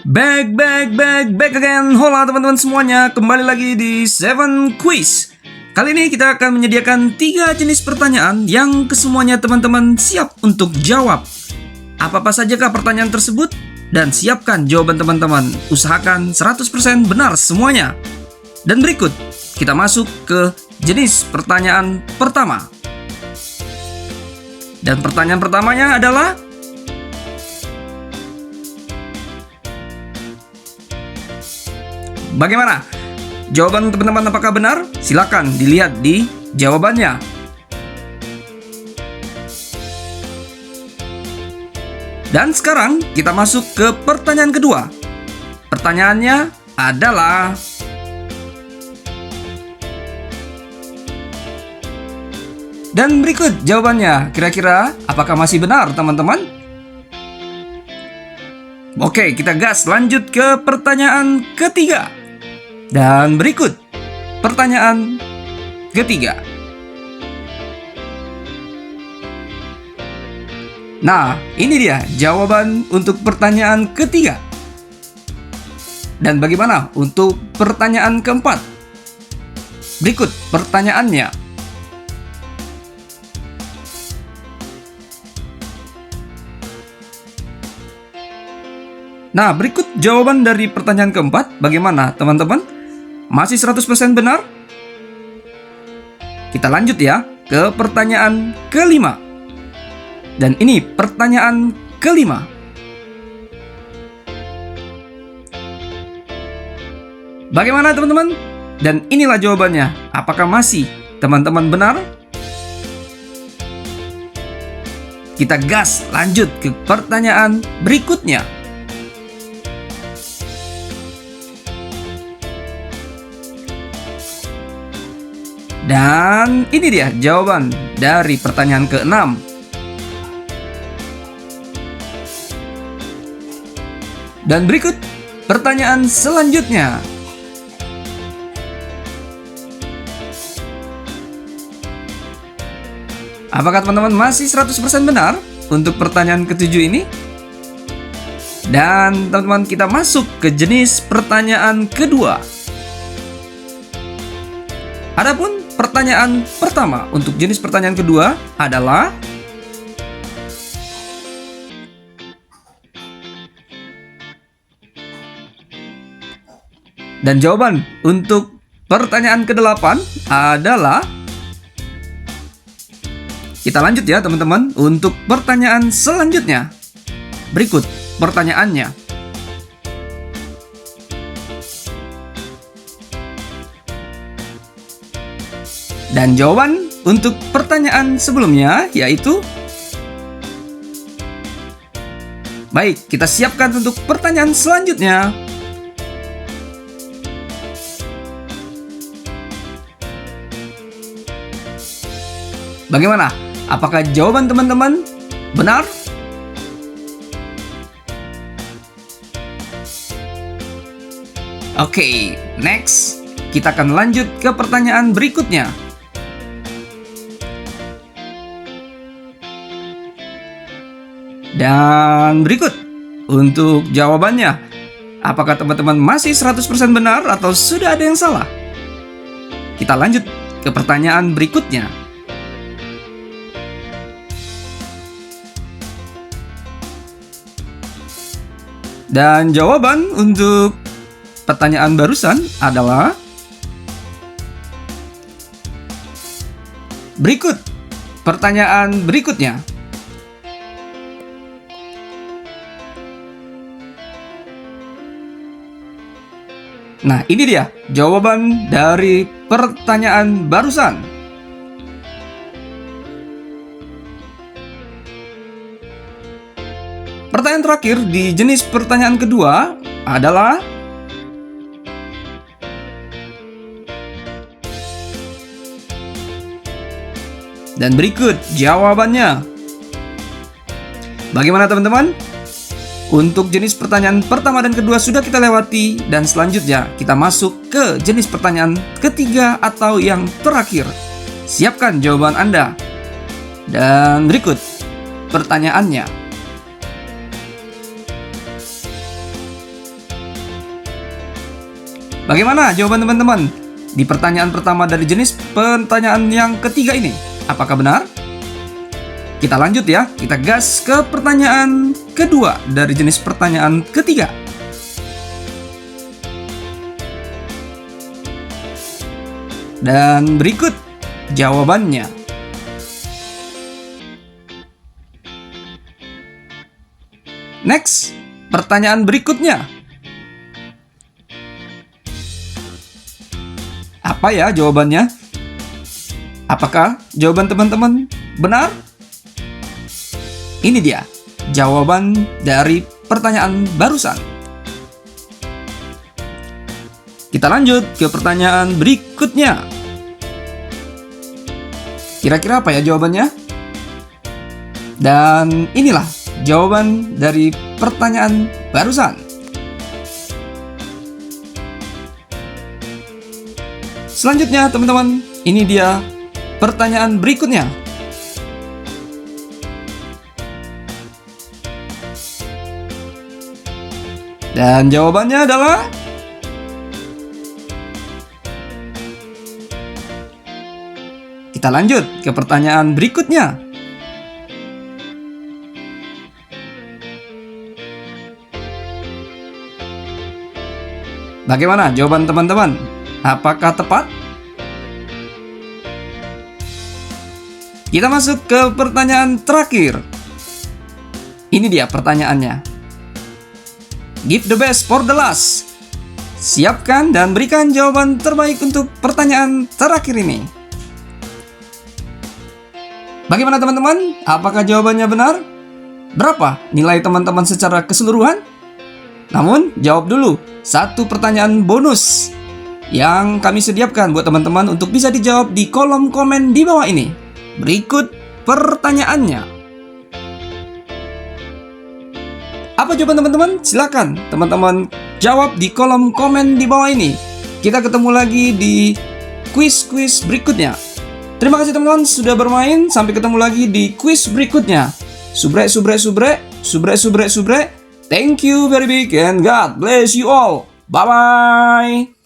Back again. Hola teman-teman semuanya, kembali lagi di Seven Quiz. Kali ini kita akan menyediakan 3 jenis pertanyaan yang kesemuanya teman-teman siap untuk jawab. Apa-apa sajakah pertanyaan tersebut? Dan siapkan jawaban teman-teman. Usahakan 100% benar semuanya. Dan berikut, kita masuk ke jenis pertanyaan pertama. Dan pertanyaan pertamanya adalah, bagaimana? Jawaban teman-teman apakah benar? Silakan dilihat di jawabannya. Dan sekarang kita masuk ke pertanyaan kedua. Pertanyaannya adalah, dan berikut jawabannya. Kira-kira apakah masih benar teman-teman? Oke, kita gas lanjut ke pertanyaan ketiga. Dan berikut pertanyaan ketiga. Nah, ini dia jawaban untuk pertanyaan ketiga. Dan bagaimana untuk pertanyaan keempat? Berikut pertanyaannya. Nah, berikut jawaban dari pertanyaan keempat. Bagaimana teman-teman? Masih 100% benar? Kita lanjut ya ke pertanyaan kelima. Dan ini pertanyaan kelima. Bagaimana teman-teman? Dan inilah jawabannya. Apakah masih teman-teman benar? Kita gas lanjut ke pertanyaan berikutnya. Dan ini dia jawaban dari pertanyaan ke-6. Dan berikut pertanyaan selanjutnya. Apakah teman-teman masih 100% benar untuk pertanyaan ke-7 ini? Dan teman-teman, kita masuk ke jenis pertanyaan kedua. Adapun pertanyaan pertama untuk jenis pertanyaan kedua adalah, dan jawaban untuk pertanyaan ke-8 adalah, kita lanjut ya teman-teman untuk pertanyaan selanjutnya. Berikut pertanyaannya. Dan jawaban untuk pertanyaan sebelumnya yaitu, baik, kita siapkan untuk pertanyaan selanjutnya. Bagaimana? Apakah jawaban teman-teman benar? Oke, next. Kita akan lanjut ke pertanyaan berikutnya. Dan berikut untuk jawabannya. Apakah teman-teman masih 100% benar atau sudah ada yang salah? Kita lanjut ke pertanyaan berikutnya. Dan jawaban untuk pertanyaan barusan adalah, berikut pertanyaan berikutnya. Nah, ini dia jawaban dari pertanyaan barusan. Pertanyaan terakhir di jenis pertanyaan kedua adalah, dan berikut jawabannya. Bagaimana teman-teman? Untuk jenis pertanyaan pertama dan kedua sudah kita lewati, dan selanjutnya kita masuk ke jenis pertanyaan ketiga atau yang terakhir. Siapkan jawaban Anda. Dan berikut pertanyaannya. Bagaimana jawaban teman-teman di pertanyaan pertama dari jenis pertanyaan yang ketiga ini? Apakah benar? Kita lanjut ya, kita gas ke pertanyaan kedua dari jenis pertanyaan ketiga. Dan berikut jawabannya. Next, pertanyaan berikutnya. Apa ya jawabannya? Apakah jawaban teman-teman benar? Ini dia jawaban dari pertanyaan barusan. Kita lanjut ke pertanyaan berikutnya. Kira-kira apa ya jawabannya? Dan inilah jawaban dari pertanyaan barusan. Selanjutnya teman-teman, ini dia pertanyaan berikutnya. Dan jawabannya adalah kita lanjut ke pertanyaan berikutnya. Bagaimana jawaban teman-teman? Apakah tepat? Kita masuk ke pertanyaan terakhir. Ini dia pertanyaannya. Give the best for the last. Siapkan dan berikan jawaban terbaik untuk pertanyaan terakhir ini. Bagaimana teman-teman? Apakah jawabannya benar? Berapa nilai teman-teman secara keseluruhan? Namun, jawab dulu satu pertanyaan bonus yang kami sediakan buat teman-teman untuk bisa dijawab di kolom komen di bawah ini. Berikut pertanyaannya. Apa jawaban teman-teman? Silakan teman-teman jawab di kolom komen di bawah ini. Kita ketemu lagi di kuis-kuis berikutnya. Terima kasih teman-teman sudah bermain. Sampai ketemu lagi di kuis berikutnya. Subrek, subrek, subrek, subrek, subrek, subrek. Thank you very big and God bless you all. Bye-bye.